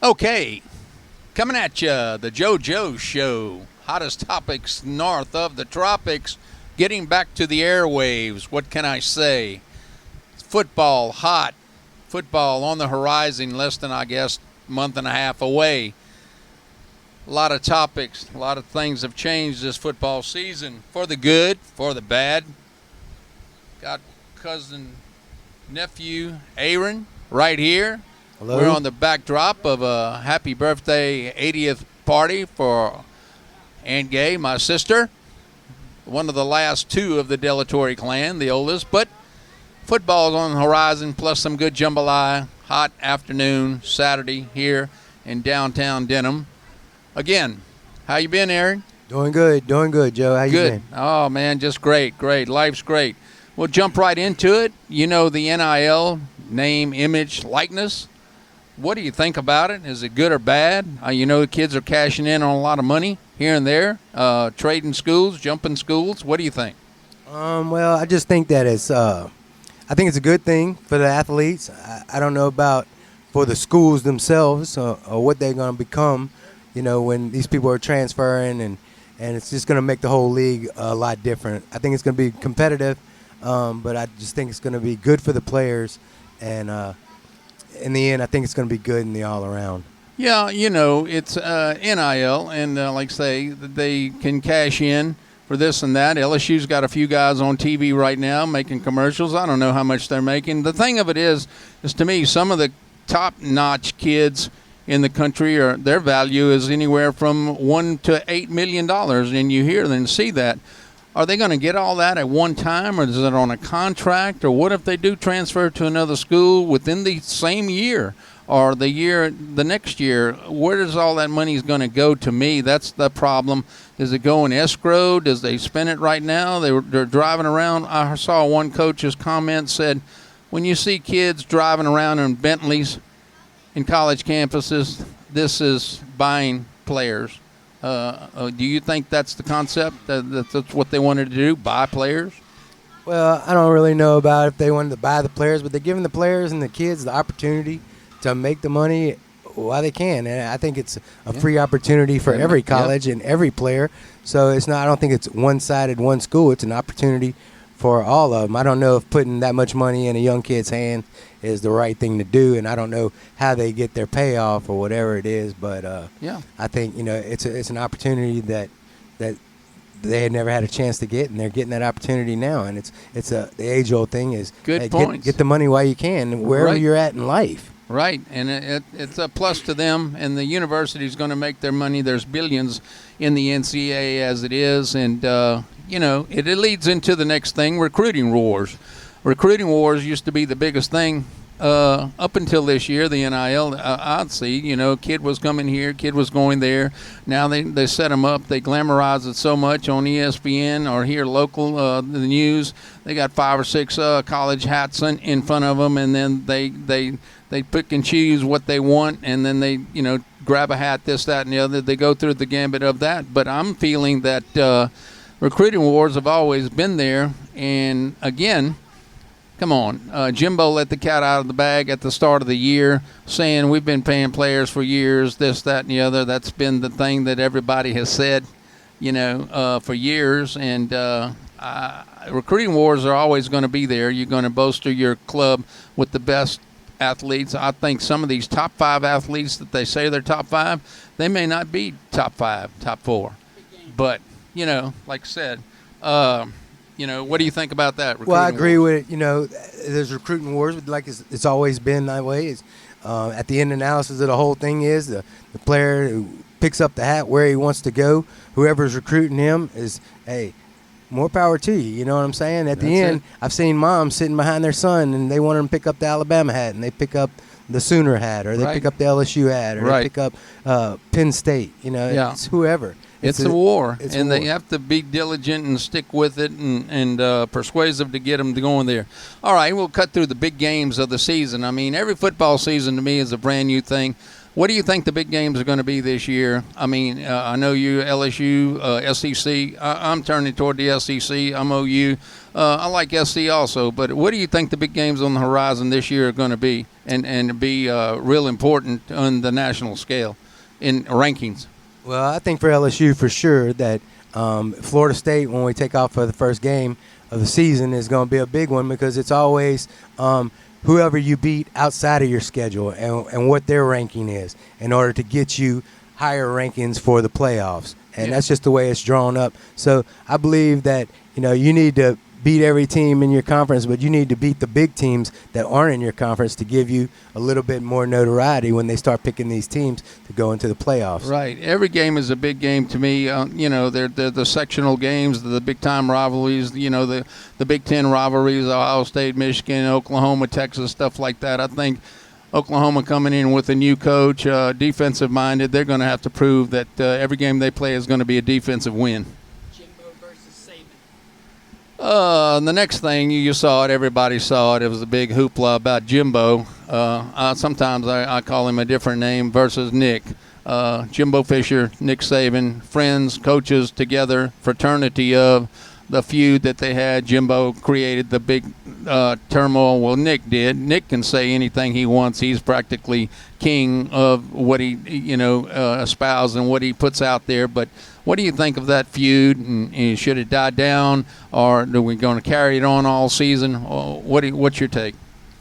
Okay, coming at you, the JoJo Show. Hottest topics north of the tropics. Getting back to the airwaves. What can I say? Football hot. Football on the horizon, less than, I guess, month and a half away. A lot of topics, a lot of things have changed this football season. For the good, for the bad. Got cousin, nephew, Aaron, right here. Hello. We're on the backdrop of a happy birthday 80th party for Aunt Gay, my sister. One of the last two of the Delatory clan, the oldest. But football's on the horizon, plus some good jambalaya. Hot afternoon, Saturday here in downtown Denham. Again, how you been, Aaron? Doing good, Joe. How you been? Oh, man, just great. Life's great. We'll jump right into it. You know the NIL, name, image, likeness. What do you think about it? Is it good or bad? You know the kids are cashing in on a lot of money here and there, trading schools, jumping schools. What do you think? Well, I just think that I think it's a good thing for the athletes. I don't know about for the schools themselves or what they're going to become, you know, when these people are transferring, and it's just going to make the whole league a lot different. I think it's going to be competitive, but I just think it's going to be good for the players, and in the end, I think it's going to be good in the all-around. Yeah, you know, it's NIL, and like I say, they can cash in for this and that. LSU's got a few guys on TV right now making commercials. I don't know how much they're making. The thing of it is to me, some of the top-notch kids in the country, their value is anywhere from $1 to $8 million, and you hear and see that. Are they going to get all that at one time, or is it on a contract? Or what if they do transfer to another school within the same year or the next year? Where does all that money going to go? To me, that's the problem. Does it go in escrow? Does they spend it right now? They're driving around. I saw one coach's comment said, when you see kids driving around in Bentleys in college campuses, this is buying players. Do you think that's the concept? That's what they wanted to do, buy players? Well, I don't really know about if they wanted to buy the players, but they're giving the players and the kids the opportunity to make the money while they can. And I think it's a free opportunity for every college and every player. So it's not. I don't think it's one-sided, one school. It's an opportunity for all of them. I don't know if putting that much money in a young kid's hand is the right thing to do, and I don't know how they get their payoff or whatever it is, but I think, you know, it's an opportunity that they had never had a chance to get, and they're getting that opportunity now. And it's the age-old thing is good points. Get the money while you can, wherever you're at in life. Right, and it's a plus to them, and the university's going to make their money. There's billions in the NCAA as it is, and you know, it leads into the next thing, recruiting wars. Recruiting wars used to be the biggest thing up until this year, the NIL. I'd see, you know, kid was coming here, kid was going there. Now they set them up. They glamorize it so much on ESPN or here local, the news. They got 5 or 6 college hats in front of them, and then they pick and choose what they want, and then they, you know, grab a hat, this, that, and the other. They go through the gambit of that. But I'm feeling that recruiting wars have always been there. And, again, come on. Jimbo let the cat out of the bag at the start of the year, saying we've been paying players for years, this, that, and the other. That's been the thing that everybody has said, you know, for years. And recruiting wars are always going to be there. You're going to bolster your club with the best athletes. I think some of these top 5 athletes that they say they're top 5, they may not be top 5, top 4. But, you know, like I said, you know, what do you think about that? Well, I agree with it. You know, there's recruiting wars, but like it's always been that way. At the end analysis of the whole thing is the player who picks up the hat where he wants to go, whoever's recruiting him is, hey, more power to you. You know what I'm saying? At the end, I've seen moms sitting behind their son, and they want them to pick up the Alabama hat, and they pick up the Sooner hat, or they pick up the LSU hat, or they pick up Penn State. You know, it's whoever. It's a war, it's and a war. they have to be diligent and stick with it and persuasive to get them to go in there. All right, we'll cut through the big games of the season. I mean, every football season to me is a brand new thing. What do you think the big games are going to be this year? I mean, I know you, LSU, SEC. I'm turning toward the SEC. I'm OU. I like SC also, but what do you think the big games on the horizon this year are going to be and be real important on the national scale in rankings? Well, I think for LSU for sure that Florida State, when we take off for the first game of the season, is going to be a big one because it's always whoever you beat outside of your schedule and what their ranking is in order to get you higher rankings for the playoffs. And that's just the way it's drawn up. So I believe that, you need to beat every team in your conference, but you need to beat the big teams that aren't in your conference to give you a little bit more notoriety when they start picking these teams to go into the playoffs. Right. Every game is a big game to me. They're the sectional games, the big-time rivalries, the Big Ten rivalries, Ohio State, Michigan, Oklahoma, Texas, stuff like that. I think Oklahoma coming in with a new coach, defensive-minded, they're going to have to prove that every game they play is going to be a defensive win. The next thing, you saw it, everybody saw it. It was a big hoopla about Jimbo. Sometimes I call him a different name versus Nick. Jimbo Fisher, Nick Saban, friends, coaches together, fraternity of the feud that they had. Jimbo created the big turmoil. Well, Nick did. Nick can say anything he wants. He's practically king of what he, espouses and what he puts out there. But what do you think of that feud? And should it die down, or are we going to carry it on all season? What's your take?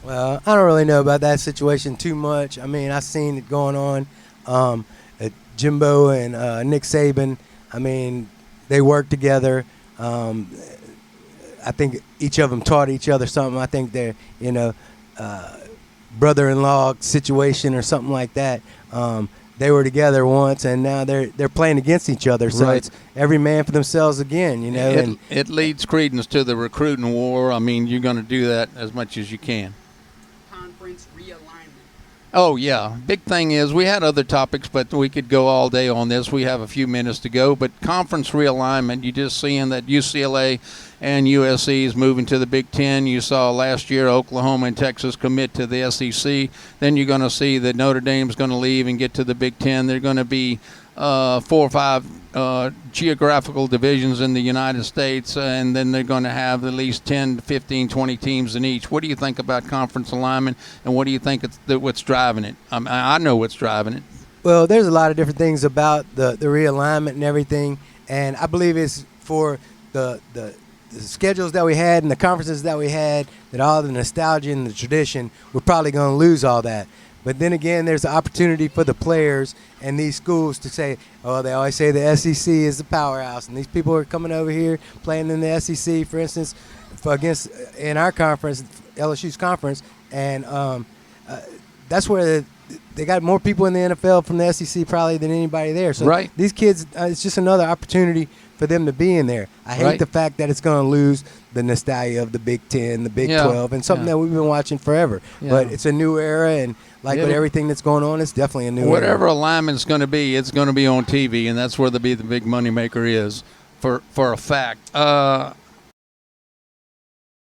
Well, I don't really know about that situation too much. I mean, I've seen it going on. Jimbo and Nick Saban, I mean, they work together. I think each of them taught each other something. I think they're, brother-in-law situation or something like that. They were together once, and now they're playing against each other. So it's every man for themselves again, It leads credence to the recruiting war. I mean, you're going to do that as much as you can. Conference realignment. Oh, yeah. Big thing is we had other topics, but we could go all day on this. We have a few minutes to go. But conference realignment, you're just seeing that UCLA and USC is moving to the Big Ten. You saw last year Oklahoma and Texas commit to the SEC. Then you're going to see that Notre Dame's going to leave and get to the Big Ten. They're going to be 4 or 5 geographical divisions in the United States, and then they're going to have at least 10 to 15, 20 teams in each. What do you think about conference alignment, and what do you think what's driving it? I know what's driving it. Well, there's a lot of different things about the realignment and everything, and I believe it's for the schedules that we had and the conferences that we had, that all the nostalgia and the tradition, we're probably going to lose all that. But then again, there's an opportunity for the players and these schools to say, oh, they always say the SEC is the powerhouse, and these people are coming over here playing in the SEC, for instance, against in our conference, LSU's conference, and that's where they got more people in the NFL from the SEC probably than anybody there. So these kids, it's just another opportunity for them to be in there. I hate the fact that it's going to lose the nostalgia of the Big Ten, the Big 12, and something that we've been watching forever. Yeah. But it's a new era, and with everything that's going on, it's definitely a new era. Whatever alignment's going to be, it's going to be on TV, and that's where the big moneymaker is, for a fact.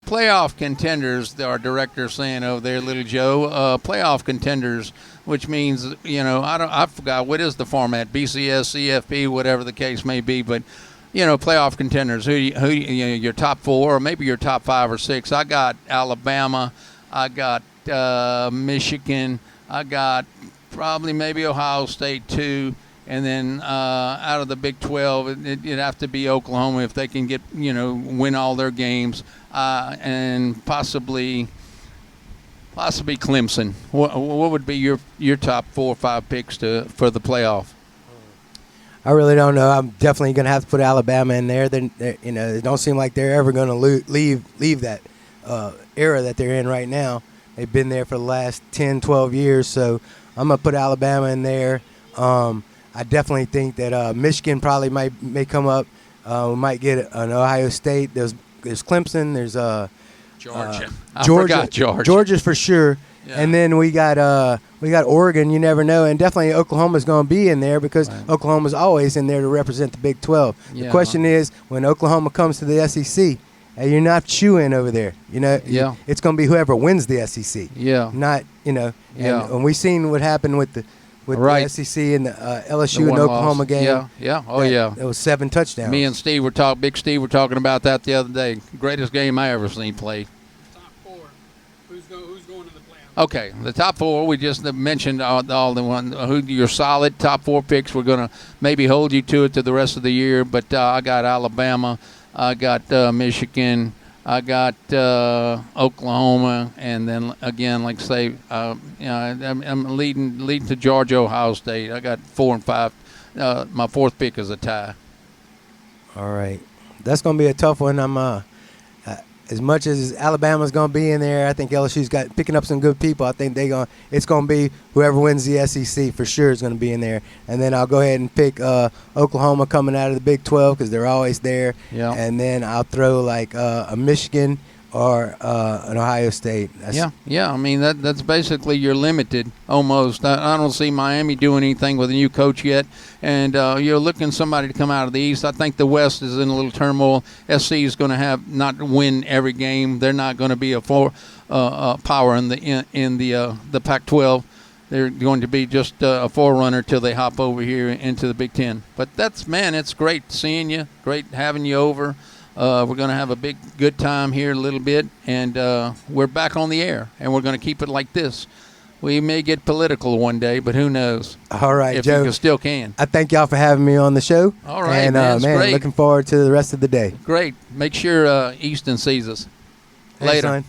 Playoff contenders, our director saying over there, Little Joe, playoff contenders, which means, I forgot, what is the format, BCS, CFP, whatever the case may be, but playoff contenders, who your top 4 or maybe your top 5 or 6. I got Alabama, I got Michigan, I got probably maybe Ohio State too, and then out of the Big 12, it'd have to be Oklahoma if they can get win all their games, and possibly Clemson. What would be your top 4 or 5 picks for the playoff? I really don't know. I'm definitely going to have to put Alabama in there. It don't seem like they're ever going to leave that era that they're in right now. They've been there for the last 10, 12 years, so I'm going to put Alabama in there. I definitely think that Michigan probably may come up. We might get an Ohio State. There's Clemson. There's Georgia. I forgot Georgia. Georgia for sure. Yeah. And then we got Oregon. You never know, and definitely Oklahoma's going to be in there because Oklahoma's always in there to represent the Big 12. Yeah. The question is, when Oklahoma comes to the SEC, you're not chewing over there. Yeah. It's going to be whoever wins the SEC. Yeah. Not Yeah. And we've seen what happened with the SEC and the LSU and Oklahoma game. Yeah. Yeah. Oh yeah. It was 7 touchdowns. Me and Steve Big Steve were talking about that the other day. Greatest game I ever seen played. Top 4. Who's going to the playoffs? Okay, the top 4 we just mentioned all the one who your solid top 4 picks. We're gonna maybe hold you to it to the rest of the year, but I got Alabama, I got Michigan, I got Oklahoma, and then again, like say, I'm leading to Georgia, Ohio State. I got 4 and 5. My 4th pick is a tie. All right, that's gonna be a tough one. I'm as much as Alabama's going to be in there, I think LSU's picking up some good people. I think it's going to be whoever wins the SEC for sure is going to be in there. And then I'll go ahead and pick Oklahoma coming out of the Big 12 because they're always there. Yeah. And then I'll throw like a Michigan or an Ohio State. Yeah. I mean that's basically you're limited almost. I don't see Miami doing anything with a new coach yet, and you're looking somebody to come out of the East. I think the West is in a little turmoil. SC is going to have not win every game. They're not going to be a power in the Pac-12. They're going to be just a forerunner till they hop over here into the Big Ten. But it's great seeing you. Great having you over. We're going to have a good time here a little bit, and we're back on the air, and we're going to keep it like this. We may get political one day, but who knows? All right, if Joe. you still can. I thank y'all for having me on the show. All right, and, man. It's great. Looking forward to the rest of the day. Great. Make sure Easton sees us. Hey, Later. son.